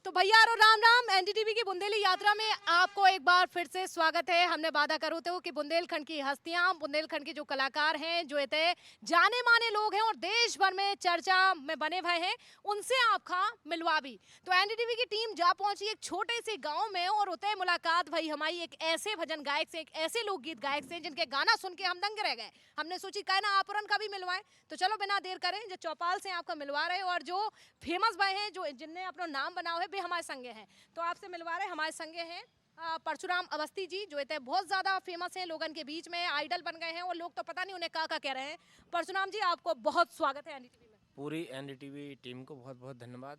तो भैया और राम राम। एनडीटीवी की बुंदेली यात्रा में आपको एक बार फिर से स्वागत है। हमने वादा करो तो कि बुंदेलखंड की हस्तियां, बुंदेलखंड के जो कलाकार हैं, जो इतने जाने माने लोग हैं और देश भर में चर्चा में बने हुए हैं, उनसे आपका मिलवा भी। तो एनडीटीवी की टीम जा पहुंची एक छोटे से गांव में और उतने मुलाकात भाई हमारी एक ऐसे भजन गायक से, एक ऐसे लोकगीत गायक से जिनके गाना सुन के हम दंग रह गए। हमने सोची कहे ना आप का भी मिलवाएं। तो चलो बिना देर करें, जो चौपाल से आपका मिलवा रहे और जो फेमस भाई हैं, जो जिनने अपना नाम बनाओ है, भी हमारे संगे हैं। तो आपसे मिलवा रहे हमारे संगे हैं परशुराम अवस्थी जी, जो इतने बहुत ज्यादा फेमस हैं, लोगन के बीच में आइडल बन गए हैं और लोग तो पता नहीं उन्हें का कह रहे हैं। परशुराम जी, आपको बहुत स्वागत है एनडीटीवी में। पूरी एनडीटीवी टीम को बहुत बहुत धन्यवाद।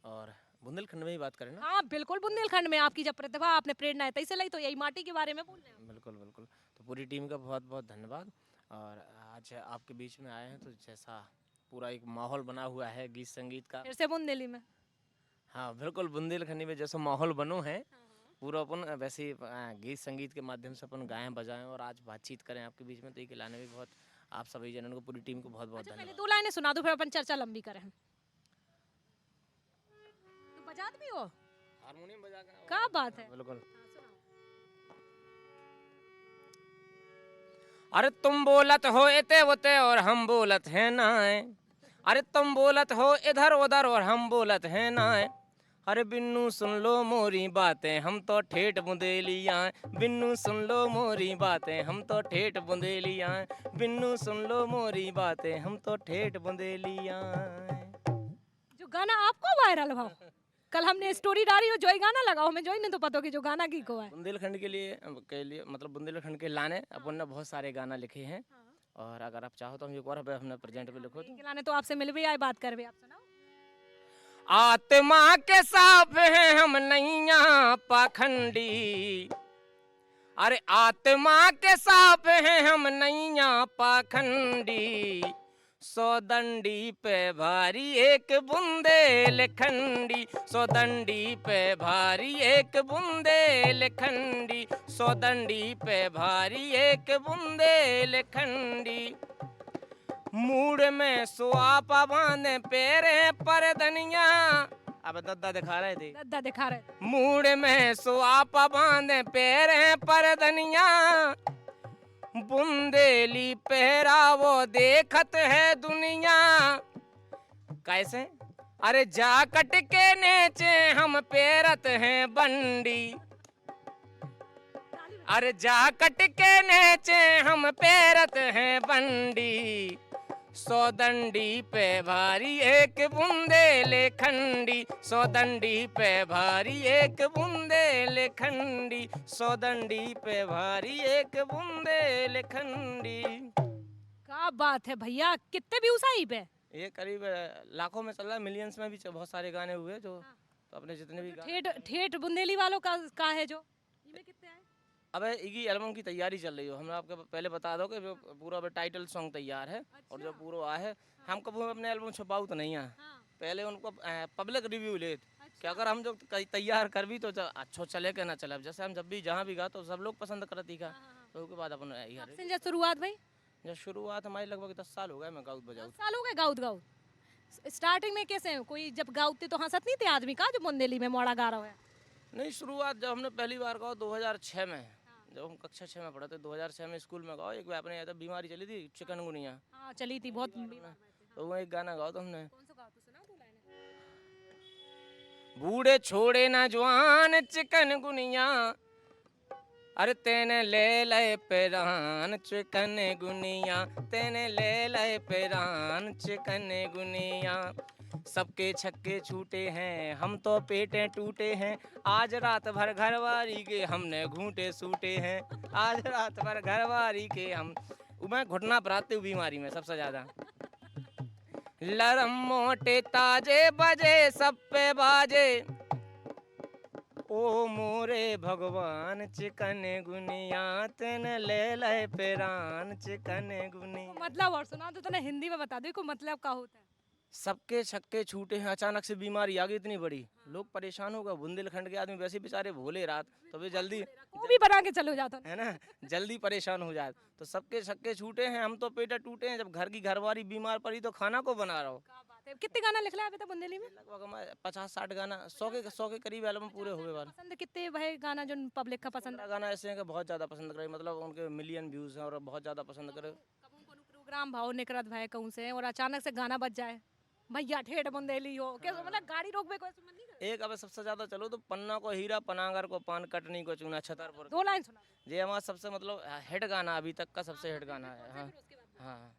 और बुंदेलखंड में ही बात करें ना। हाँ बिल्कुल, बुंदेलखंड में आपकी जब प्रतिभा, आपने प्रेरणा है तैसे लाई, तो यही माटी के बारे में बोल रहे हैं। बिल्कुल बिल्कुल। तो पूरी टीम का बहुत बहुत धन्यवाद। और आज आपके बीच में आए हैं तो जैसा पूरा एक माहौल बना हुआ है गीत संगीत का। फिर से बुंदेली में। हाँ बिल्कुल, बुंदेलखंडी में जैसा माहौल बनो है पूरा अपन वैसे ही गीत संगीत के माध्यम से अपन गाएं बजाएं और आज बातचीत करें आपके बीच में, तो ये खिलाने भी बहुत आप सभी जनों को, पूरी टीम को बहुत बहुत अच्छा, पहले धन्यवाद। 2 लाइनें सुना दो फिर अपन चर्चा लंबी करें। तो बजात भी हो? हारमोनियम बजा के क्या बात है। बिल्कुल। हाँ, सुनाओ। अरे तुम बोलत हो इते उते और हम बोलत हैं ना। अरे तुम बोलत हो इधर उधर और हम बोलत हैं ना। अरे बिन्नू सुन लो मोरी बातें, हम तो ठेठ बुंदेलियाँ। बिन्नू सुन लो मोरी बातें, हम तो ठेठ बुंदेलियाँ। बिन्नू सुन लो मोरी बातें, हम तो ठेठ बुंदेलियाँ। जो गाना आपको वायरल हुआ, कल हमने स्टोरी डाली हो, जोई गाना लगाओ, हमें जोई नहीं तो पता कि जो गाना की को है। बुंदेलखंड के लिए मतलब बुंदेलखंड के लाने अपन ने बहुत सारे गाना लिखे हैं। और अगर आप चाहो तो हम एक और अपने प्रेजेंट पे लिखो तो। खिलाने तो आपसे मिल भी आए, बात कर भी, आप सुनाओ। आत्मा के साफ हैं हम नैया पाखंडी। अरे आत्मा के साफ हैं हम नैया पाखंडी। सौदंडी पे भारी एक बुंदेलखंडी। सौदंडी पे भारी एक बुंदेलखंडी। सौदंडी पे भारी एक बुंदेलखंडी। मूड में सुआपा बांधे पैरे पर धनिया। अब दद्दा दिखा रहे थे। दद्दा दिखा रहे थे। मूड में सुआपा बांधे पैरे पर धनिया। बुंदेली पहरावो देखत है दुनिया। कैसे? अरे जाकट के नीचे हम पेरत हैं बंडी। अरे जाकट के नीचे हम पेरत हैं बंडी। सौदंडी पे भारी एक बुंदेलखंडी। सौदंडी पे भारी एक बुंदेलखंडी। सौदंडी पे भारी एक बुंदेलखंडी। क्या बात है भैया, कितने व्यूज आई पे? ये करीब लाखों में चल रहा है, मिलियंस में भी बहुत सारे गाने हुए जो तो अपने जितने भी गाने। ठेठ ठेठ बुंदेली वालों का है जो, इनमें कितने आए? अब इगी एल्बम की तैयारी चल रही हो। हम आपको पहले बता दो कि पूरा टाइटल सॉन्ग तैयार है। अच्छा। और जब पूरा आए हम कभी अपने एल्बम छुपाऊ तो नहीं है। हाँ। पहले उनको पब्लिक रिव्यू ले अच्छा। कि अगर हम जो तैयार कर भी तो अच्छो चले के ना चले। अब जैसे हम जब भी जहाँ भी गा तो सब लोग पसंद करती का। तो उसके बाद अपन कब से जब शुरुआत भाई? जब शुरुआत हमारी लगभग 10 साल हो गए मैं गाउत बजाऊँ। 10 साल हो गए गाउत गाउत। स्टार्टिंग में कैसे कोई जब गाउते तो हंसत नहीं थे आदमी का, जो बुंदेली में मोड़ा गा रहा है? नहीं, शुरुआत जब हमने पहली बार गाओ 2006 में, जब हम कक्षा 6 में पढ़े थे 2006 में स्कूल में गाओ। एक बार अपने यहाँ बीमारी चली थी चिकनगुनिया, हाँ चली थी बहुत बीमार में थे। तो वो एक गाना गाओ तो हमने। कौन सा गाओ तो सुनाओ 2 लाइनें। बूढ़े छोड़े ना जवान चिकनगुनिया। अरे तेने ले लए पेरान चिकनगुनिया। तेने ले लए पेरान चिकनगुनिया। सबके छक्के छूटे हैं हम तो पेटे टूटे हैं। आज रात भर घरवारी के हमने घूंटे सूटे हैं। आज रात भर घरवारी के हम मैं घुटना पर आते हूँ बीमारी में सबसे ज्यादा। लरम मोटे ताजे बजे सब पे बाजे। ओ मोरे भगवान चिकन गुनिया। तेने ले लए पेरान चिकन गुनिया। मतलब और सुना तो तने हिंदी में बता दो को मतलब का होता है। सबके छक्के छूटे हैं, अचानक से बीमारी आ गई इतनी बड़ी, लोग परेशान हो गए। बुंदेलखंड के आदमी वैसे बेचारे भोले रात तो वे जल्दी वो भी बना के चलो जाता है ना, जल्दी परेशान हो जाए। तो सबके छक्के छूटे हैं हम तो पेटे टूटे हैं। जब घर की घरवारी बीमार पड़ी तो खाना को बना रहा हो। क्या बात है। कितने गाना लिख लिया अभी तक बुंदेली में? लगभग हमारे 50-60 गाना 100 के करीब एल्बम पूरे हुए बार। पसंद कितने भाई गाना जो पब्लिक का पसंद 15 गाना ऐसे हैं कि बहुत ज़्यादा पसंद करे, मतलब उनके मिलियन व्यूज़ हैं और बहुत ज़्यादा पसंद करे। कबू कोनो प्रोग्राम भाव निकरत भाई कहूं से और अचानक से गाना बज जाए भैया ठेठ बुंदेली हो क्या मतलब गाड़ी रोक बे कोई मन नहीं करे? एक अब सबसे ज़्यादा चलो तो पन्ना को हीरा, पनागर को पान, कटनी को चूना, छतरपुर। दो लाइन सुना ये हमारा सबसे मतलब हिट गाना अभी तक का सबसे हिट गाना है। हाँ हाँ।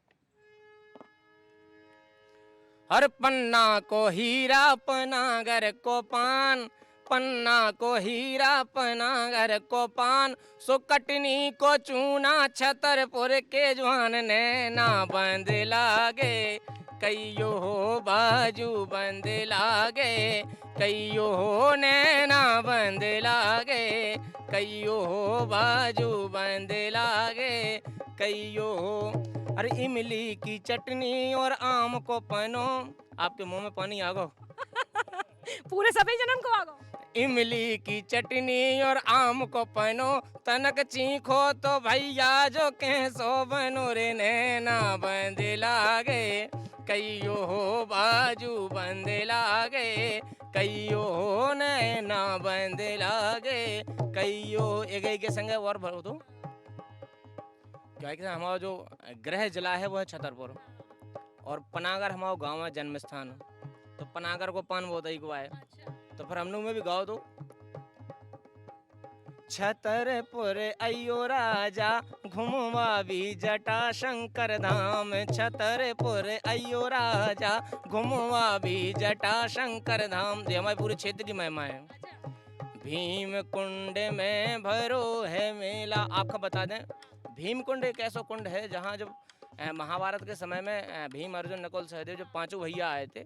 हर पन्ना को हीरा, पनागर को पान, पन्ना को हीरा, पनागर को पान, सो कटनी को चूना, छतरपुर के जवान नैना बंद लागे, कईयो हो बाजू बंद लागे, कईयो हो नैना बंद लागे, कईयो हो बाजू बंद लागे, कईयो हो। अरे इमली की चटनी और आम को पनो, आपके मुंह में पानी आ गो। पूरे सभी जन्म को आगो इमली की चटनी और आम को पनो, तनक चीखो तो भैया जो कैसो बनो रे नैना बंद लागे, कईयो हो बाजू बंद लागे, कईयो हो नैना बंद लागे, कईयो एक के संग और भरो तो क्या है कि हमारा जो गृह जिला है वो है छतरपुर और पनागर हमारा गांव है जन्म स्थान, तो पनागर को पान बहुत ही को आए, तो फिर हम लोग में भी गाओ तो छतरपुर अयो राजा घुमवा भी जटा शंकर धाम, छतरपुर अयो राजा घुमवा भी जटा शंकर धाम। ये हमारे पूरे क्षेत्र की महिमा है। भीम कुंड में भरो है मेला। आपको बता दें भीम कुंड एक ऐसा कुंड है जहाँ जब महाभारत के समय में भीम अर्जुन नकुल सहदेव जब पांचों भैया आए थे,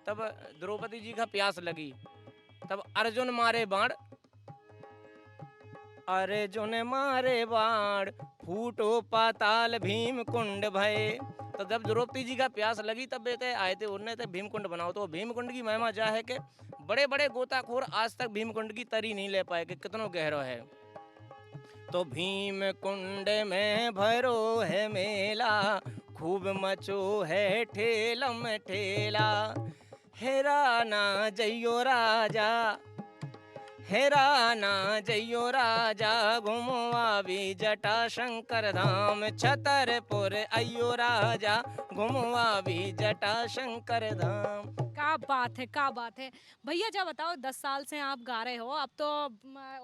तब द्रौपदी जी का प्यास लगी, तब अर्जुन मारे बाण, अर्जुन मारे बाण, फूटो पाताल भीम कुंड भये। तो जब द्रौपदी जी का प्यास लगी तब बेटे आए थे, उन्होंने थे भीम कुंड बनाओ। तो भीम कुंड की महिमा जा है कि बड़े बड़े गोताखोर आज तक भीम कुंड की तरी नहीं ले पाए कि कितना गहरा है। तो भीम कुंड में भरो है मेला, खूब मचो है ठेलम ठेला, हेराना जइयो राजा, हेराना जइयो राजा घुमवा भी जटा शंकर धाम, छतरपुर अयो राजा घुमवा भी जटा शंकर धाम। क्या बात है क्या बात है भैया। जब बताओ 10 साल से आप गा रहे हो, अब तो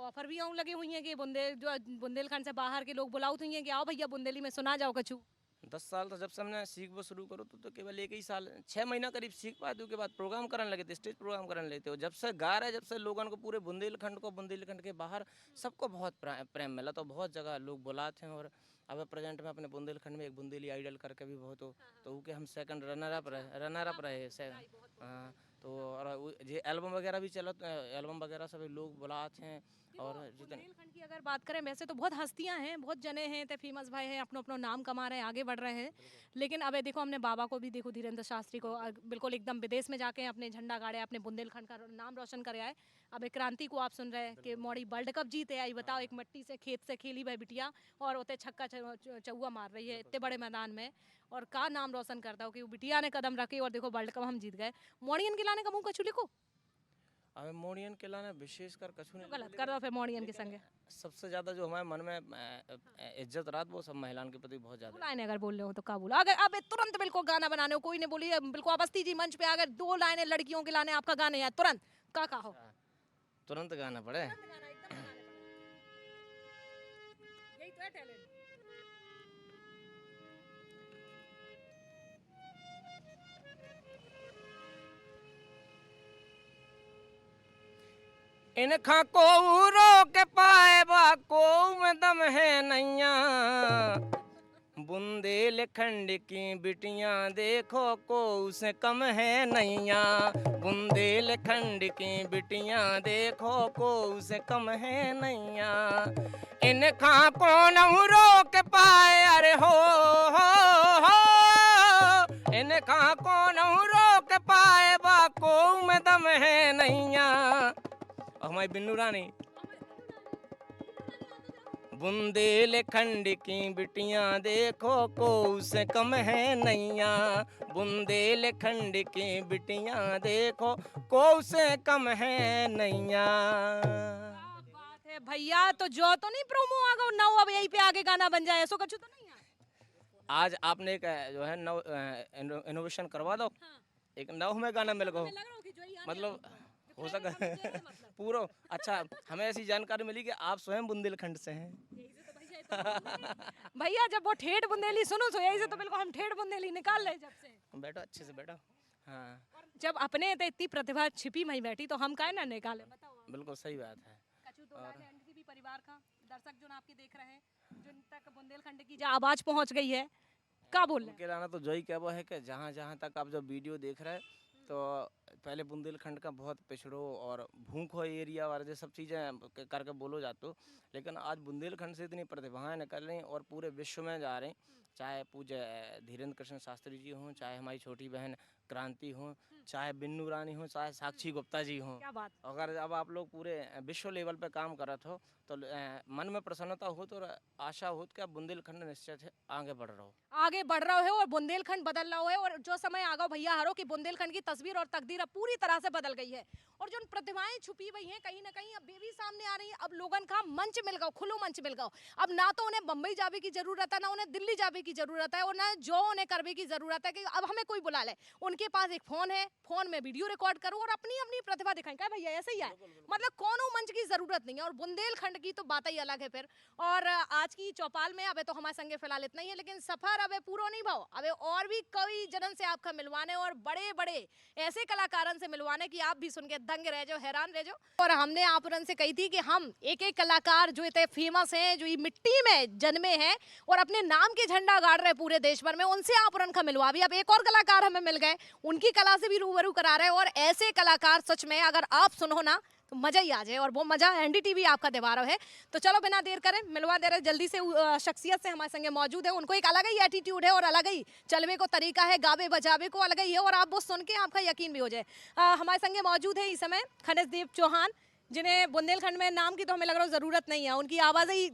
ऑफर भी आऊं लगे हुई हैं कि बुंदेलखंड से बाहर के लोग बुलाओ हुई हैं कि आओ भैया बुंदेली में सुना जाओ कछु। 10 साल तो जब से हमने सीख वो शुरू करो तो केवल एक ही साल 6 महीना करीब सीख पाए थे, उसके बाद प्रोग्राम करने लगे थे, स्टेज प्रोग्राम करने लेते हो। जब से गा रहे जब से लोगों को पूरे बुंदेलखंड के बाहर सबको बहुत प्रेम मिला, तो बहुत जगह लोग बुलाते हैं। और अब प्रेजेंट में अपने बुंदेलखंड में एक बुंदेली आइडल करके भी बहुत हो, तो वो के हम सेकंड रनर अप रहे। हाँ, तो और ये एल्बम वगैरह भी चला, एल्बम वगैरह सभी लोग बुलाते हैं। और बुंदेलखंड की अगर बात करें वैसे तो बहुत हस्तियां हैं, बहुत जने हैं, ते फेमस भाई हैं, अपना अपना नाम कमा रहे हैं, आगे बढ़ रहे हैं। लेकिन अब देखो हमने बाबा को भी देखो, धीरेन्द्र शास्त्री को बिल्कुल एकदम विदेश में जाके अपने झंडा गाड़े, अपने बुंदेलखंड का नाम रोशन करे आए। अब एक क्रांति को आप सुन रहे हैं कि मोड़ी वर्ल्ड कप जीते आई। बताओ एक मट्टी से खेत से खेली भाई बिटिया और उते छक्का चौवा मार रही है इतने बड़े मैदान में, और का नाम रोशन करता हो कि वो बिटिया ने कदम रखे और देखो वर्ल्ड कप हम जीत गए। मोड़ियन के लाने का मुंह कछू लिखो। अब मोड़ियन के लाने विशेषकर कछु नहीं गलत कर दो फिर मोड़ियन के संगे। सबसे ज्यादा जो हमारे मन में इज्जत रात वो सब महिलाओं के प्रति बहुत ज्यादा। लाइनें अगर बोल रहे हो तो का बोलो। अगर अब तुरंत बिल्कुल गाना बनाने हो, कोई ने बोली बिल्कुल अवस्थी जी मंच पे अगर 2 लाइनें लड़कियों के लाने आपका गाने है तुरंत का हो? तुरंत गाना पड़े। यही तो है टैलेंट। इनखा को रोक पाए बा को में दम है नैया, बुंदेलखंड की बिटियां देखो को उसे कम है नैया, बुंदेलखंड की बिटियां देखो को उसे कम है नैया। इनखा को न रोक पाए अरे हो, इनखा को न रोक पाए बा को में दम है नैया। हमारी बिन्नू रानी बुंदेलखंड की बिटियां देखो को से कम है नैया, बुंदेलखंड की बिटियां देखो को से कम है नैया। क्या बात है भैया, तो जो तो नहीं प्रोमो आ गो नौ अब यहीं पे आगे गाना बन जाए, ऐसा कुछ तो नहीं है? आज आपने एक जो है नव इनोवेशन करवा दो, हाँ। एक नव में गाना मिल गो, हमें लग रहा हो कि जो ही आने मतलब वाला है, हो जो सके पहले का बचे मतलब। पूरा। अच्छा, हमें ऐसी जानकारी मिली कि आप स्वयं बुंदेलखंड से हैं। यही से तो भैया भैया जब वो ठेठ बुंदेली सुनो तो यही से तो बिल्कुल हम ठेठ बुंदेली निकाल रहे जब से। बैठो अच्छे से बैठो। हाँ और जब अपने तो इतनी प्रतिभा छिपी मई बैठी तो हम काहे ना निकाले, बताओ आप। बिल्कुल सही बात है। कछु दो राय है एनडीटीवी परिवार का, दर्शक जो आपके देख रहे हैं, जिन तक बुंदेलखंड की जो आवाज पहुंच गई है, क्या बोल रहे हैं? उनके लाना तो जो ही क्या वो है कि जहाँ जहाँ तक आप जब वीडियो देख रहे हैं तो पहले बुंदेलखंड का बहुत पिछड़ो और भूखो एरिया और ये सब चीज़ें करके बोलो जातो, लेकिन आज बुंदेलखंड से इतनी प्रतिभाएं निकल रही और पूरे विश्व में जा रही। चाहे पूज्य धीरेन्द्र कृष्ण शास्त्री जी हों, चाहे हमारी छोटी बहन क्रांति हो, चाहे बिन्नू रानी हो, चाहे साक्षी गुप्ता जी हों। क्या बात। अगर अब आप लोग पूरे विश्व लेवल पे काम करत हो तो मन में प्रसन्नता हो तो आशा हो कि आप बुंदेलखंड निश्चित है आगे बढ़ रहा हो। आगे बढ़ रहा है और बुंदेलखंड बदल रहा है, और जो समय आगा भैया हरो कि बुंदेलखंड की तस्वीर और तकदीर अब पूरी तरह से बदल गई है, और जो प्रतिभाएं छुपी हुई हैं कहीं ना कहीं अब भी सामने आ रही हैं। अब लोगन का मंच मिल गया, खुलो मंच मिल गया। अब ना तो उन्हें बम्बई जाने की जरूरत है, ना उन्हें दिल्ली जाने की जरूरत है, और ना जो उन्हें करने की जरूरत है कि अब हमें कोई बुला ले। उनके पास एक फोन है, फोन में वीडियो रिकॉर्ड करो और अपनी अपनी प्रतिभा दिखाएं। क्या भैया ऐसे ही है? मतलब कोनो मंच की जरूरत नहीं है, और बुंदेलखंड की तो बात ही अलग है फिर। और आज की चौपाल में अबे तो हमारे संगे फिलहाल इतना ही है, लेकिन सफर अबे पूरा नहीं भाव, अबे और भी कई जनन से आपका मिलवाने और बड़े बड़े ऐसे कलाकारन से मिलवाने की आप भी सुन के दंग रह जाओ, हैरान रह जाओ। और हमने आप से कही थी कि हम एक एक कलाकार जो इतने फेमस हैं, जो ये मिट्टी में जन्मे हैं और अपने नाम के झंडा गाड़ रहे पूरे देश भर में, उनसे आप का मिलवा भी। अब एक और कलाकार हमें मिल गए, उनकी कला से भी रूबरू करा रहे हैं। और ऐसे कलाकार सच में अगर आप सुनो ना तो मजा ही आ जाए, और वो मजा एनडीटीवी आपका दीवार है। तो चलो बिना देर करें मिलवा दे रहे जल्दी से शख्सियत से हमारे संगे मौजूद है। उनको एक अलग ही एटीट्यूड है और अलग ही चलवे को तरीका है, गावे बजावे को अलग ही है, और आप वो सुन के आपका यकीन भी हो जाए। हमारे संगे मौजूद है इस समय खनिजदीप चौहान, जिन्हें बुंदेलखंड में नाम की तो हमें लग रहा है जरूरत नहीं है, उनकी आवाज ही।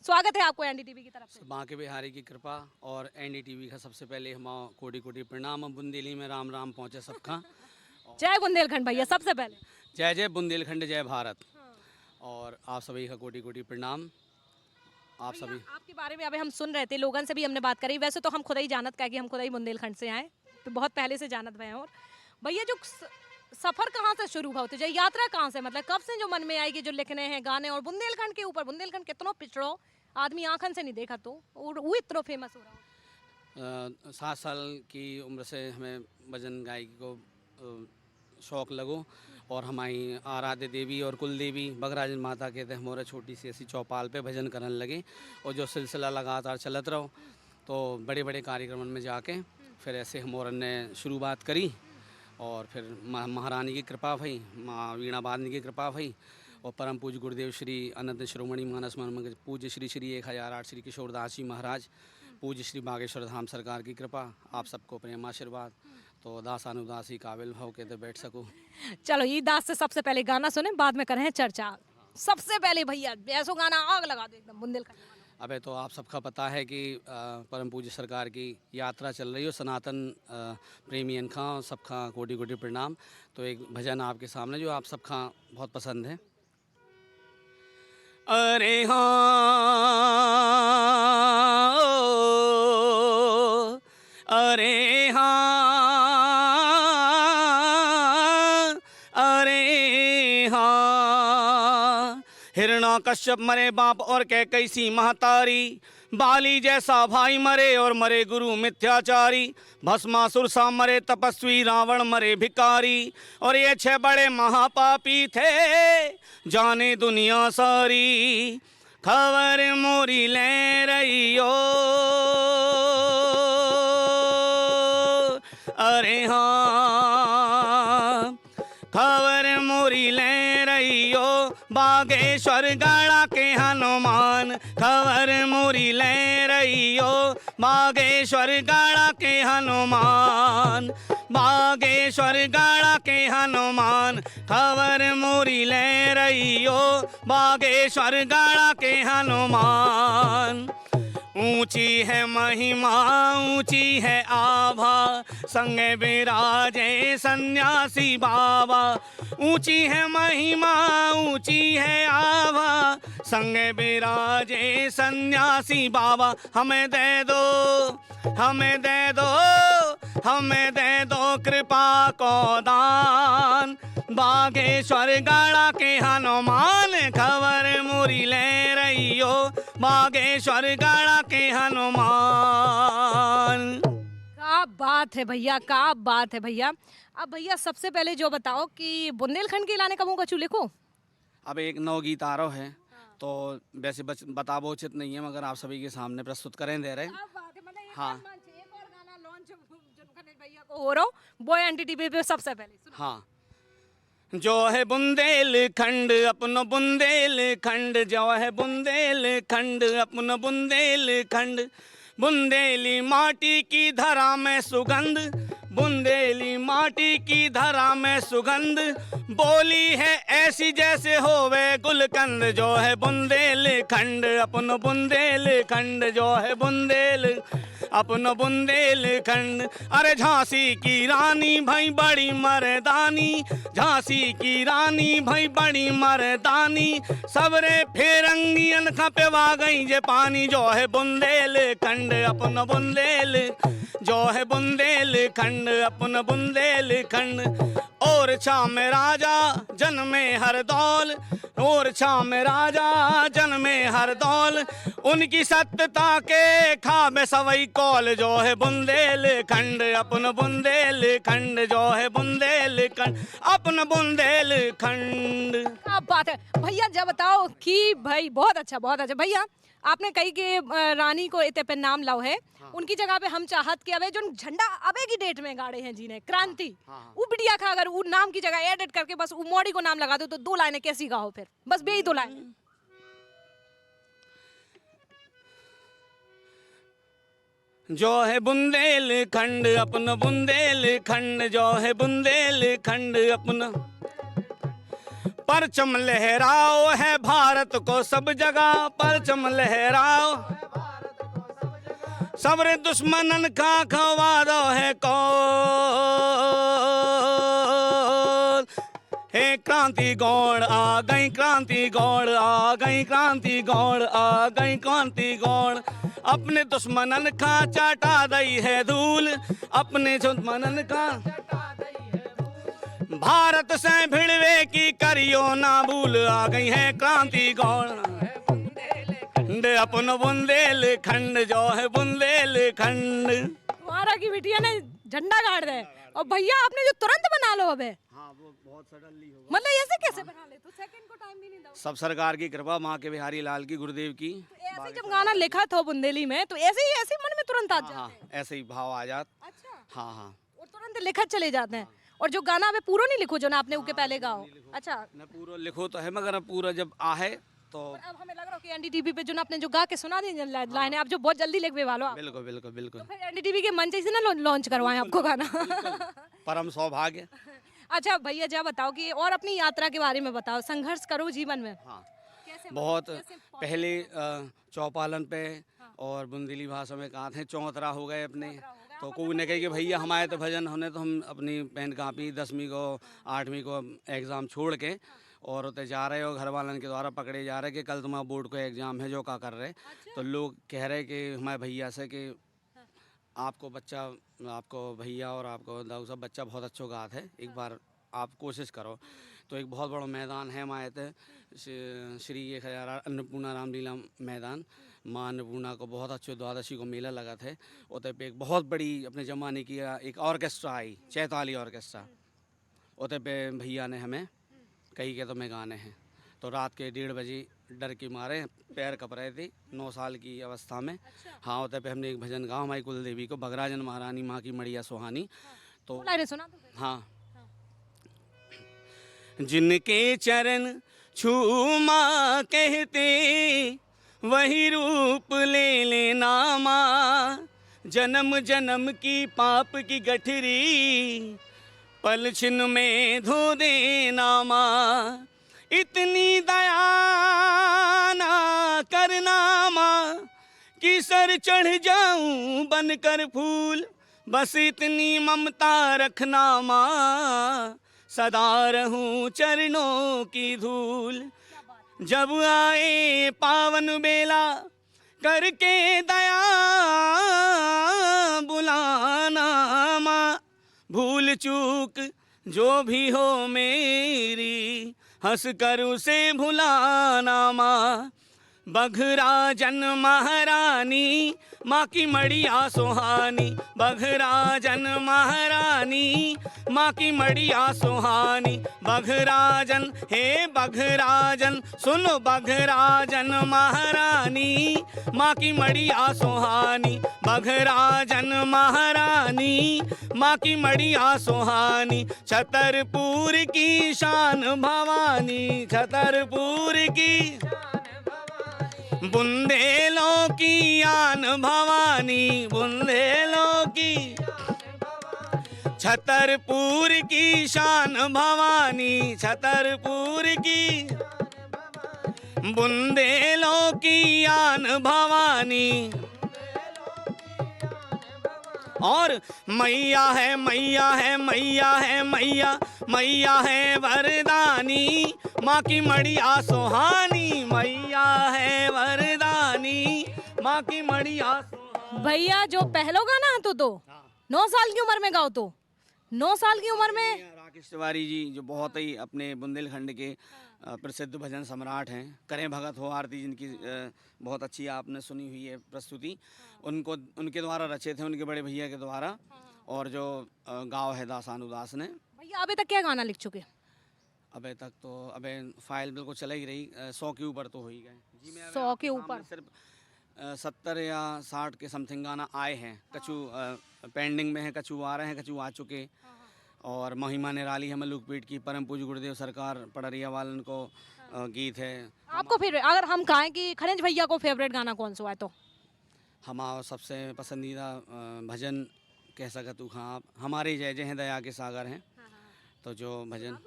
स्वागत है आपको एनडीटीवी की तरफ से। बांके बिहारी की कृपा और एनडीटीवी का सबसे पहले हम कोटि कोटि प्रणाम। बुंदेली में राम राम पहुँचे सबका। जय बुंदेलखंड भैया सबसे पहले। जय जय बुंदेलखंड, जय भारत। और आप सभी का कोटि कोटि प्रणाम। आप सभी आपके बारे में अभी हम सुन रहे थे, लोगन से भी हमने बात करी। वैसे तो हम खुद ही जानत का कि हम खुद ही बुंदेलखंड से आए, तो बहुत पहले से जानत हुए हैं। और भैया जो सफर कहाँ से शुरू हुआ होती है, यात्रा कहाँ से, मतलब कब से जो मन में आई कि जो लिखने हैं गाने, और बुंदेलखंड के ऊपर, बुंदेलखंड कितना पिछड़ो आदमी आंखन से नहीं देखा तो, और वो इतना फेमस हो रहा हो। 7 साल की उम्र से हमें भजन गायकी को शौक़ लगो, और हमारी आराध्य देवी और कुल देवी बगराजन माता के तहत हमारे छोटी सी ऐसी चौपाल पे भजन करने लगे, और जो सिलसिला लगातार चलत रहो तो बड़े बड़े कार्यक्रमों में जाके फिर ऐसे हमारे ने शुरुआत करी। और फिर महारानी की कृपा भई, माँ वीणा वादनी की कृपा भई, और परम पूज्य गुरुदेव श्री अनंत शिरोमणि मानस मन पूज्य श्री श्री 1008 श्री किशोरदास जी महाराज, पूज्य श्री बागेश्वर धाम सरकार की कृपा, आप सबको प्रेम आशीर्वाद, तो दासानुदासी काबिल भाव के तो बैठ सकूं। चलो ये दास से सबसे पहले गाना सुने, बाद में करें चर्चा। सबसे पहले भैया ऐसो गाना आग लगा दो एकदम बुंदेलखंड। अबे तो आप सबका पता है कि परम पूज्य सरकार की यात्रा चल रही हो, सनातन प्रेमियन का सबका कोटि कोटि प्रणाम। तो एक भजन आपके सामने जो आप सबका बहुत पसंद है। अरे हाँ, अरे हाँ, अरे हाँ, हिरण्यकश्यप मरे बाप और कैकई महतारी, बाली जैसा भाई मरे और मरे गुरु मिथ्याचारी, भस्मासुर सा मरे तपस्वी, रावण मरे भिकारी, और ये 6 बड़े महापापी थे जाने दुनिया सारी। खबर मोरी ले रही हो, अरे हाँ, खबर मोरी ले रही हो, बागेश्वर गढ़ा के हनुमान, खबर मोरी ले रही हो, बागेश्वर गढ़ा के हनुमान। बागेश्वर गाड़ा के हनुमान खबर मोरी ले रही हो, बागेश्वर गाड़ा के हनुमान। ऊंची है महिमा ऊंची है आभा, संग विराजे सन्यासी बाबा। ऊंची है महिमा ऊंची है आभा, संग विराजे सन्यासी बाबा। हमें दे दो हमें दे दो हमें दे दो कृपा को दान, बागेश्वर गाड़ा के हनुमान खबर मोरी ले रही हो, बागेश्वर गाड़ा के हनुमान। क्या बात है भैया, क्या बात है भैया। अब भैया सबसे पहले जो बताओ कि बुंदेलखंड के लाने का मुँह कछू लिखो। अब एक नवगीत आरोह है, तो वैसे बताबो उचित नहीं है, मगर आप सभी के सामने प्रस्तुत करें दे रहे। हाँ एक और गाना लॉन्च भैया को हो रहा हो, वो एनडीटीवी पे सबसे पहले सुनो। हाँ। जो है बुंदेलखंड अपनो बुंदेलखंड, जो है बुंदेलखंड अपनो बुंदेलखंड। बुंदेली माटी की धरा में सुगंध, बुंदेली माटी की धरा में सुगंध। बोली है ऐसी जैसे होवे गुलकंद, जो है बुंदेलखंड अपनो बुंदेलखंड, जो है अपनो बुंदेलखंड। अरे झांसी की रानी भाई बड़ी मर्दानी, झांसी की रानी भाई बड़ी मर्दानी। सबरे फेरंगियन खपेवा गई जे पानी, जो है बुंदेलखंड अपनो जो है बुंदेलखंड अपनो बुंदेलखंड। और छाम राजा जन्मे हर दौल, और छाम राजा जन्मे हर दौल। उनकी सत्यता के खाबे सवई कौल, जो है बुंदेलखंड अपन बुंदेलखंड, जो है बुंदेलखंड अपन बुंदेलखंड। क्या बात है भैया। जब बताओ कि भाई बहुत अच्छा भैया। आपने कही कि रानी को इतने पे नाम लाओ है, उनकी जगह पे हम चाहत के अबे जो झंडा अबे की डेट में गाड़े हैं जी ने क्रांति, वो बिटिया का अगर वो नाम की जगह एडिट करके बस वो मोड़ी को नाम लगा दो तो 2 लाइनें कैसी गाओ फिर, बस बे ही 2 लाइन। जो है बुंदेलखंड अपन बुंदेलखंड, जो है बुंदेलखंड अपन। परचम लहराओ है भारत को सब जगह, परचम लहराओ सबरे दुश्मनन का खवा दो है कौल। हे क्रांति गौड़ आ गई, क्रांति गौड़ आ गई, क्रांति गौड़ आ गई, क्रांति गौड़। अपने दुश्मनन का चाटा दई है धूल, अपने दुश्मनन का भारत से भिड़वे की करियो ना भूल। आ गई है क्रांति गौड़ अपन बुंदेलखंड, जो है बुंदेलखंड। तुम्हारा की बिटिया ने झंडा गाड़ दे और भैया आपने जो तुरंत बना लो अबे। हाँ वो बहुत सडनली हो, मतलब ऐसे कैसे बना ले, तो सेकंड को टाइम भी नहीं दो। सब सरकार की कृपा, माँ के बिहारी लाल की, गुरुदेव की। तो ऐसे जब गाना लिखा था बुंदेली में तो ऐसे ही मन में तुरंत आ जाते हैं। ऐसे ही भाव आ जात। अच्छा हाँ हाँ, और तुरंत लिखत चले जाते हैं। और जो गाना अबे पूरा नहीं लिखो जो ना आपने उसके पहले गाओ। अच्छा न पूरा लिखो तो है, मगर अब पूरा जब आहे तो अब हमें लग रहा है कि एनडीटीवी पे जो ना आपने जो गा के सुना दी लाइन है, आप जो बहुत जल्दी लिखवे वालो आप। बिल्कुल बिल्कुल बिल्कुल। तो फिर एनडीटीवी के मंच से ना लॉन्च करवाएं आपको गाना। परम सौभाग्य। अच्छा भैया जब बताओ कि और अपनी यात्रा के बारे में बताओ, संघर्ष करो जीवन में। हाँ कैसे बहुत कैसे पहले चौपालन पे और बुंदेली भाषा में कहा थे चौतरा हो गए अपने, तो कोई ने कहे कि भैया हमारे तो भजन होने, तो हम अपनी पेन कापी 10वीं को 8वीं को एग्ज़ाम छोड़ के और उतने जा रहे हो, घर वालन के द्वारा पकड़े जा रहे कि कल तुम्हारा बोर्ड को एग्ज़ाम है, जो का कर रहे। तो लोग कह रहे कि हमारे भैया से कि आपको बच्चा, आपको भैया और आपको दाऊ साहब बच्चा बहुत अच्छा गात है, एक बार आप कोशिश करो। तो एक बहुत बड़ा मैदान है हमारे थे, श्री 1000 अन्नपूर्णा रामलीला मैदान। माँ अन्नपूर्णा को बहुत अच्छे द्वादशी को मेला लगा था, उतने पे एक बहुत बड़ी अपने ज़माने की एक ऑर्केस्ट्रा आई, चैताली ऑर्केस्ट्रा। उतने पे भैया ने हमें कही के तुम्हें गाने हैं, तो रात के 1:30 बजे डर के मारे पैर कप रहे थे 9 साल की अवस्था में। हाँ उतने पे हमने एक भजन गाओ हमारी कुल देवी को, बगराजन महारानी माँ की मड़िया सुहानी। तो सुना दो फिर। हाँ, जिनके चरण छूमा कहते वही रूप ले लेना माँ, जन्म जन्म की पाप की गठरी पल छिन में धो देना माँ। इतनी दया ना करना माँ कि सर चढ़ जाऊं बनकर फूल। बस इतनी ममता रखना माँ, सदा रहूं चरणों की धूल। जब आए पावन बेला करके दया बुलाना माँ। भूल चूक जो भी हो मेरी हंस कर उसे भुलाना माँ। बघराजन महारानी माँ की मड़िया सुहानी। बघराजन महारानी माँ की मड़िया सुहानी। बघराजन हे बघराजन सुनो बघराजन महारानी माँ की मड़िया सुहानी। बघराजन महारानी माँ की मड़िया सुहानी। छतरपुर की शान भवानी, छतरपुर की बुंदेलों की आन भवानी, बुंदेलों की छतरपुर की शान भवानी। छतरपुर की बुंदेलों की आन भवानी। और मैया है मैया है मैया है मैया, मैया है वरदानी माँ की मड़िया सुहानी। मैया है वरदानी माँ की मड़िया सुहानी। भैया जो पहलो गाना है तो 9 साल की उम्र में गाओ तो 9 साल की उम्र में राकेश तिवारी जी जो बहुत ही अपने बुंदेलखंड के प्रसिद्ध भजन सम्राट हैं, करें भगत हो आरती जिनकी बहुत अच्छी आपने सुनी हुई है प्रस्तुति, उनको उनके द्वारा रचे थे, उनके बड़े भैया के द्वारा। और जो गाँव है दासानुदास ने। भैया अभी तक क्या गाना लिख चुके? अबे तक तो अबे फाइल बिल्कुल चला ही रही, 100 के ऊपर तो हो ही गए जी। मैं 100 के ऊपर सिर्फ 70 या 60 के समथिंग गाना आए हैं। कछु पेंडिंग में है, कछु आ रहे हैं, कछु आ चुके। और महिमा निराली है मल्लुकपीठ की, परम पूज्य गुरुदेव सरकार पड़रिया वालन को गीत है। आपको फिर अगर हम कहें कि खनिज भैया को फेवरेट गाना कौन सा है तो हमारा सबसे पसंदीदा भजन कह सकत तू हाँ आप हमारे जय जय हैं दया के सागर हैं। तो जो भजन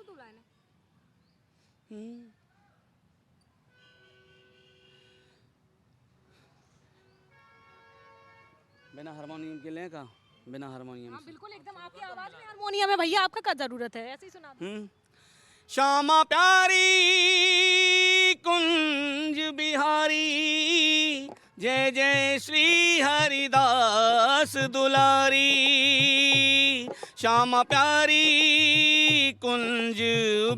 बिना हारमोनियम के लें का, बिना हारमोनियम से। बिल्कुल एकदम आपकी आवाज में हारमोनियम है भैया, आपका क्या जरूरत है, ऐसे ही सुना दो। श्यामा प्यारी कुंज बिहारी जय जय श्री हरिदास दुलारी। श्यामा प्यारी कुंज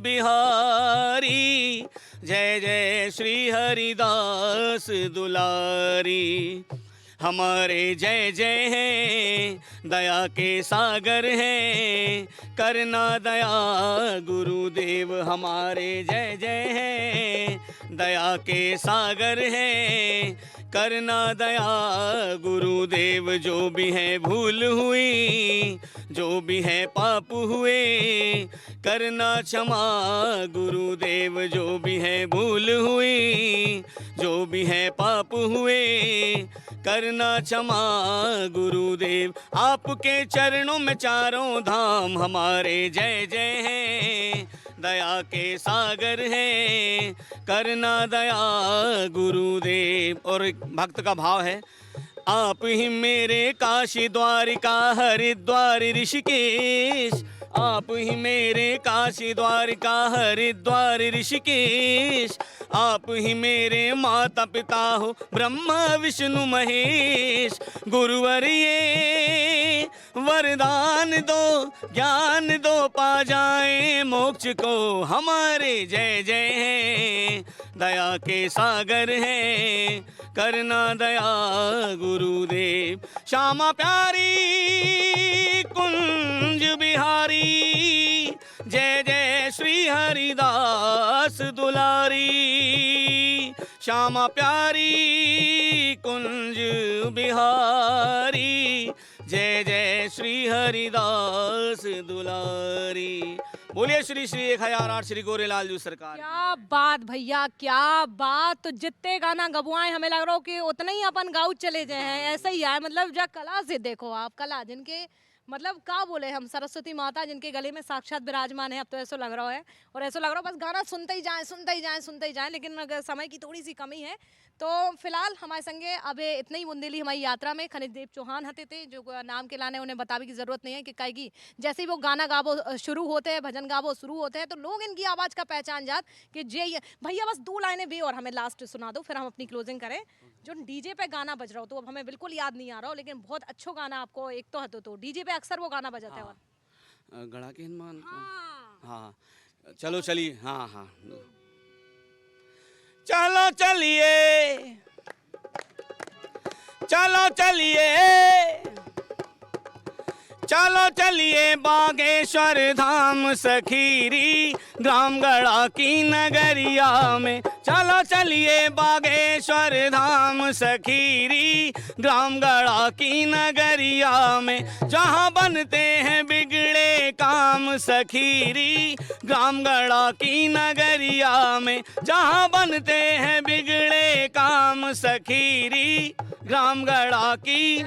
बिहारी जय जय श्री हरिदास दुलारी। हमारे जय जय हैं दया के सागर हैं, करना दया गुरुदेव। हमारे जय जय हैं दया के सागर हैं, करना दया गुरुदेव। जो भी है भूल हुई, जो भी है पाप हुए, करना क्षमा गुरुदेव। जो भी है भूल हुई, जो भी है पाप हुए, करना क्षमा गुरुदेव। आपके चरणों में चारों धाम हमारे जय जय हैं, दया के सागर हैं, करना दया गुरुदेव। और एक भक्त का भाव है, आप ही मेरे काशी द्वारिका हरिद्वार ऋषिकेश। आप ही मेरे काशी द्वारिका हरिद्वार ऋषिकेश। आप ही मेरे माता पिता हो ब्रह्मा विष्णु महेश। गुरुवर ये वरदान दो, ज्ञान दो, पा जाए मोक्ष को। हमारे जय जय हैं दया के सागर हैं, करना दया गुरुदेव। श्यामा प्यारी कुंज बिहारी जय जय श्री हरिदास दुलारी। श्यामा प्यारी कुंज बिहारी जय जय श्री हरिदास दुलारी। बोलिए श्री श्री 1008 श्री गोरेलाल जी सरकार। क्या बात भैया, क्या बात। तो जितने गाना गबुआए हमें लग रहा हो कि उतना ही अपन गाँव चले जाए हैं, ऐसा ही है। मतलब जा कला से देखो आप, कला जिनके मतलब क्या बोले हम, सरस्वती माता जिनके गले में साक्षात विराजमान है। अब तो ऐसा लग रहा है, और ऐसा लग रहा है बस गाना सुनते ही जाएं, सुनते ही जाएं, सुनते ही जाएं। लेकिन अगर समय की थोड़ी सी कमी है तो फिलहाल हमारे संगे अब इतना ही बुंदेली हमारी यात्रा में खनिज देव चौहान हते थे, जो नाम के लाने उन्हें बताने की जरूरत नहीं है कि कहेगी जैसे ही वो गाना गावो शुरू होते हैं, भजन गावो शुरू होते हैं, तो लोग इनकी आवाज़ का पहचान जात कि जे भैया बस 2 लाइनें भी और हमें लास्ट सुना दो, फिर हम अपनी क्लोजिंग करें। जो डीजे पे गाना बज रहा हो, तो अब हमें बिल्कुल याद नहीं आ रहा हो, लेकिन बहुत अच्छा गाना आपको एक तो हतो, तो डीजे पे अक्सर वो गाना बजाते हैं। और गड़ा के हनुमान को। हाँ। हाँ चलो चलिए। हाँ हाँ चलो चलिए, चलो चलिए, चलो चलिए बागेश्वर धाम सखीरी ग्राम गड़ा की नगरिया में। चलो चलिए बागेश्वर धाम सखीरी ग्राम गड़ा की नगरिया में, जहाँ बनते हैं बिगड़े काम सखीरी ग्राम गड़ा की नगरिया में, जहाँ बनते हैं बिगड़े काम सखीरी ग्राम गड़ा की।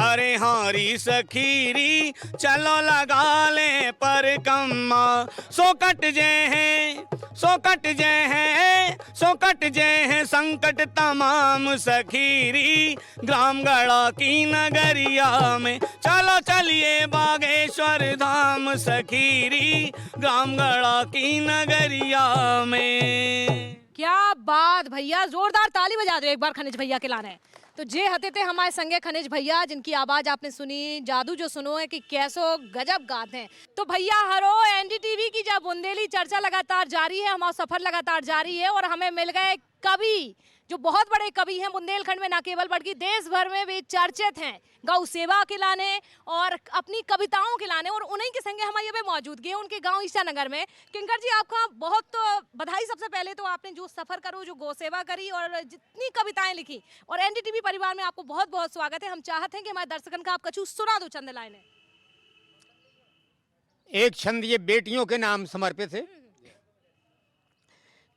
अरे हारी सखीरी चलो लगा ले पर कम्मा, सो कट जे हैं, सो कट जे हैं, सो कट जे हैं संकट तमाम सखीरी ग्राम गड़ा की नगरिया में। चलो चलिए बागेश्वर धाम सखीरी ग्राम गड़ा की नगरिया में। क्या बात भैया, जोरदार ताली बजा दो एक बार खनिज भैया के लाने। तो जे हते थे हमारे संगे खनिज भैया, जिनकी आवाज आपने सुनी, जादू जो सुनो है कि कैसो गजब गाते हैं। तो भैया हरो एनडीटीवी की जब बुंदेली चर्चा लगातार जारी है, हमारा सफर लगातार जारी है, और हमें मिल गए कवि जो बहुत बड़े कवि हैं बुंदेलखंड में, ना केवल बल्कि देश भर में भी चर्चित हैं गौ सेवा के लाने और अपनी कविताओं के लाने। और उन्हीं के संगे हमारी अभी मौजूदगी है उनके गांव ईसानगर में। किंकर जी आपका बहुत बधाई। सबसे पहले तो आपने जो सफर करो, जो गौ सेवा करी और जितनी कविताएं लिखी, और एनडीटीवी परिवार में आपको बहुत बहुत स्वागत है। हम चाहते हैं कि हमारे दर्शकन का आप कछु सुना दो चंद लाइनें। एक छंद ये बेटियों के नाम समर्पित है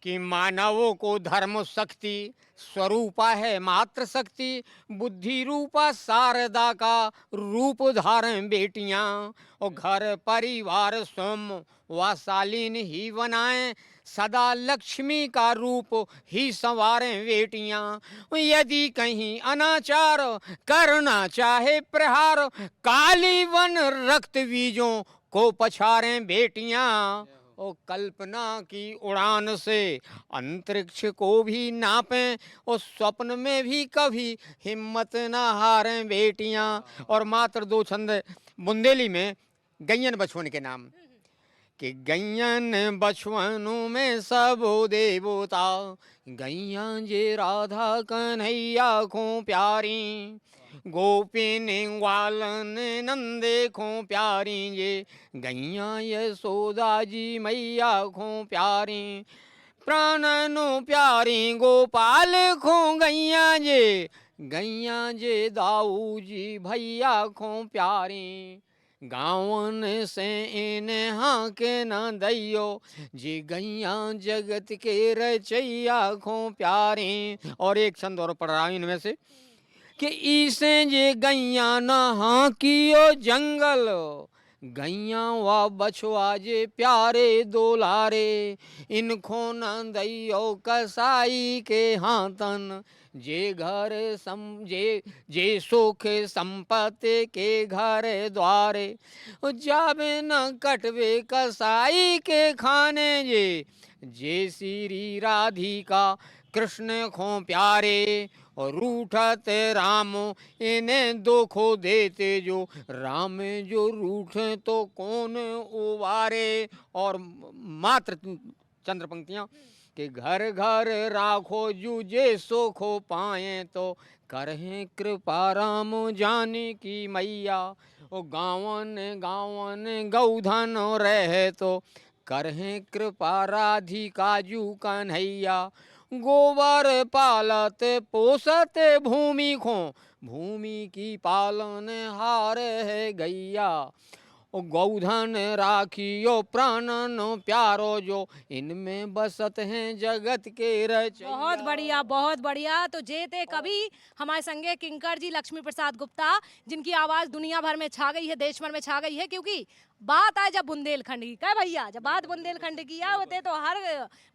कि मानवों को धर्म शक्ति स्वरूपा है मात्र शक्ति, बुद्धि रूपा शारदा का रूप धारण बेटियां, और घर परिवार स्वयं वाशालीन ही बनाएं, सदा लक्ष्मी का रूप ही संवारें बेटियां। यदि कहीं अनाचार करना चाहे प्रहार, काली वन रक्त बीजों को पछारें बेटियां, और कल्पना की उड़ान से अंतरिक्ष को भी नापें, और स्वप्न में भी कभी हिम्मत न हारें बेटियां। और मात्र 2 छंद बुंदेली में गैयन बछवन के नाम कि गैयन बछवनों में सब देवता, गैया जे राधा कन्हैया को प्यारी, गोपिन ग्वालन नंदे को प्यारी, ये गैया यशोदा जी मैया को प्यारी, प्राणनो प्यारी गोपाल को गैया जे दाऊ जी भैया को प्यारी, गावन से इन्हें हाँ के न दैयो, जी गैया जगत के रचैया को प्यारी। और एक छंद और पढ़ रहा हूं इनमें से कि इसे जे गैया न हाँ कियो जंगल, गैया व बछवा जे प्यारे दुलारे, इनको न दैयो कसाई के हाथन, जे घर जे सुख संपत्ति के घर द्वारे, जाबे न कटवे कसाई के खाने, जे श्री राधिका कृष्ण को प्यारे, और रूठत राम इन्हें दुखो देते जो, राम जो रूठे तो कौन उबारे। और मात्र चंद्र पंक्तियां कि घर घर राखो जूझे सुखो पाए, तो करें कृपा राम जाने की मैया, ओ गावन गावन गौधन रहे, तो करें कृपा राधिका जू कन्हैया, गोबर पालत पोसत भूमि को, भूमि की पालन हार है गैया, ओ गौधन राखियो प्राणन प्यारो जो इनमें बसत हैं जगत के रचैया। बहुत बढ़िया। तो जे थे कवि हमारे संगे किंकर जी लक्ष्मी प्रसाद गुप्ता, जिनकी आवाज दुनिया भर में छा गई है, देश भर में छा गई है, क्योंकि बात आए जब बुंदेलखंड की, क्या भैया, जब बात बुंदेलखंड की आ होते तो हर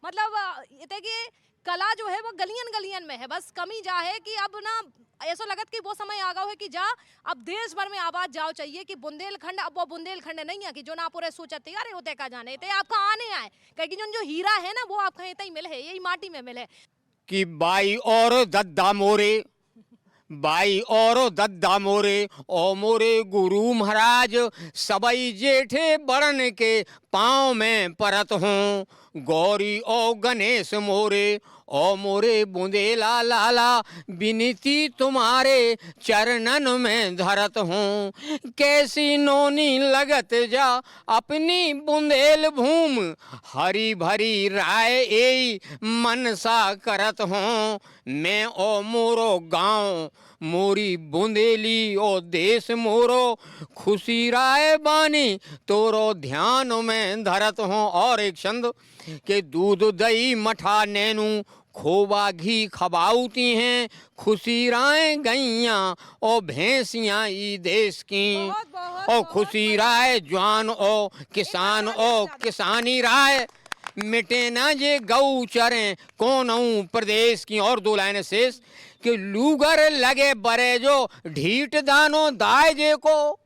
मतलब ये कि कला जो है वो गलियन गलियन में है। बस कमी जा है कि अब ना ऐसा लगत कि वो समय आ गया है कि जा अब देश भर में आवाज जाओ चाहिए कि बुंदेलखंड अब वो बुंदेलखंड नहीं है कि जो ना पूरे सोचते अरे होते का जाने थे आपका आने आए, कहीं जो हीरा है ना वो आपका इतना ही मिले है, यही माटी में मिले। कि बाई और दद्दा मोरे, बाई और दद्दा मोरे ओ मोरे गुरु महाराज, सबई जेठे बड़न के पाँव में परत हूँ। गौरी ओ गणेश मोरे ओ मोरे बुंदेला लाला, विनती तुम्हारे चरणन में धरत हूँ। कैसी नोनी लगत जा अपनी बुंदेल भूम, हरी भरी राय ए मनसा करत हूँ। मैं ओ मोरो गाँव मोरी बुंदेली ओ देश मोरो, खुशी राय बानी तोरो ध्यान में धरत हूँ। और एक छंद के दूध दही मठा नैनू खोबा घी खबाउती हैं, खुशी राय गैया ओ भैंसियाँ ई देश की। ओ खुशी राय जवान ओ किसान ओ किसानी राय, मिटे ना जे गऊ चरें कौन प्रदेश की। और दो लाइनें शेष कि लूगर लगे बरे जो ढीठ दानो दाय जे को,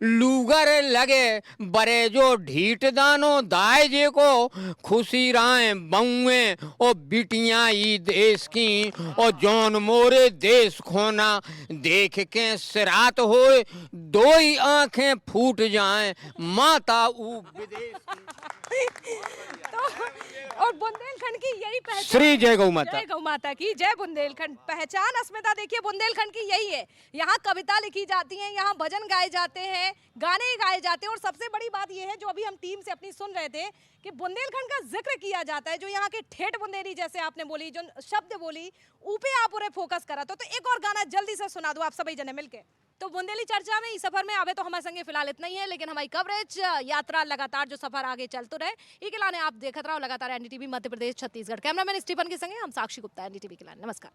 लूगर लगे बरे जो ढीठ दानो दाय जे को, खुशी राय बउए ओ बिटियां ई देश की। और जौन मोरे देश खोना देख के सिरात होए, दो ही आंखें फूट जाएं माता ऊ विदेश की। और बुंदेलखंड की यही पहचान, श्री जय गौ माता। जय गौ माता की जय। बुंदेलखंड पहचान अस्मिता देखिए बुंदेलखंड की यही है। यहाँ कविता लिखी जाती है, यहाँ भजन गाए जाते हैं, गाने गाए जाते हैं। और सबसे बड़ी बात यह है जो अभी हम टीम से अपनी सुन रहे थे कि बुंदेलखंड का जिक्र किया जाता है, जो यहाँ के ठेठ बुंदेली जैसे आपने बोली, जो शब्द बोली ऊपे आप पूरे फोकस करा। तो एक और गाना जल्दी से सुना दो आप सभी जने मिलके। तो बुंदेली चर्चा में इस सफर में आवे तो हमारे संगे फिलहाल इतना ही है, लेकिन हमारी कवरेज यात्रा लगातार जो सफर आगे चलते रहे ये के लाने आप देखते रहो लगातार NDTV Madhya Pradesh Chhattisgarh. Cameraman Stephen के संगे हम साक्षी गुप्ता, एनडीटीवी के लाने। नमस्कार।